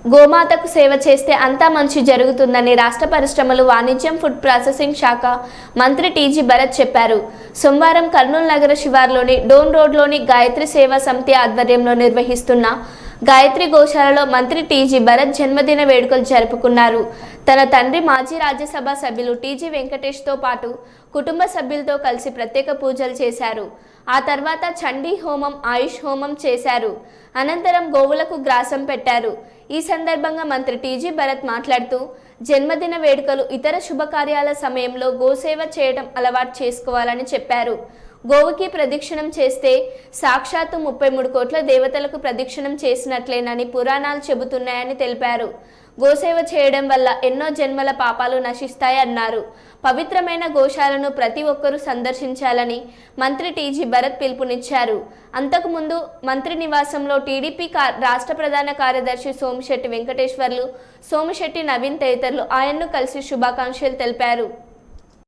గోమాతకు సేవ చేస్తే అంతా మంచి జరుగుతుందని రాష్ట్ర పరిశ్రమలు, వాణిజ్యం, ఫుడ్ ప్రాసెసింగ్ శాఖ మంత్రి టీజీ భరత్ చెప్పారు. సోమవారం కర్నూలు నగర శివార్లోని డోన్ రోడ్లోని గాయత్రి సేవా సమితి ఆధ్వర్యంలో నిర్వహిస్తున్న గాయత్రి గోశాలలో మంత్రి టీజీ భరత్ జన్మదిన వేడుకలు జరుపుకున్నారు. తన తండ్రి మాజీ రాజ్యసభ సభ్యులు టీజీ వెంకటేష్తో పాటు కుటుంబ సభ్యులతో కలిసి ప్రత్యేక పూజలు చేశారు. ఆ తర్వాత చండీ హోమం, ఆయుష్ హోమం చేశారు. అనంతరం గోవులకు గ్రాసం పెట్టారు. ఈ సందర్భంగా మంత్రి టీజీ భరత్ మాట్లాడుతూ, జన్మదిన వేడుకలు, ఇతర శుభకార్యాల సమయంలో గోసేవ చేయడం అలవాటు చేసుకోవాలని చెప్పారు. గోవుకి ప్రదక్షిణం చేస్తే సాక్షాత్తు 33 కోట్ల దేవతలకు ప్రదక్షిణం చేసినట్లేనని పురాణాలు చెబుతున్నాయని తెలిపారు. గోసేవ చేయడం వల్ల ఎన్నో జన్మల పాపాలు నశిస్తాయన్నారు. పవిత్రమైన గోశాలను ప్రతి ఒక్కరూ సందర్శించాలని మంత్రి టీజీ భరత్ పిలుపునిచ్చారు. అంతకుముందు మంత్రి నివాసంలో టీడీపీ రాష్ట్ర ప్రధాన కార్యదర్శి సోమిశెట్టి వెంకటేశ్వర్లు, సోమిశెట్టి నవీన్ తదితరులు ఆయన్ను కలిసి శుభాకాంక్షలు తెలిపారు.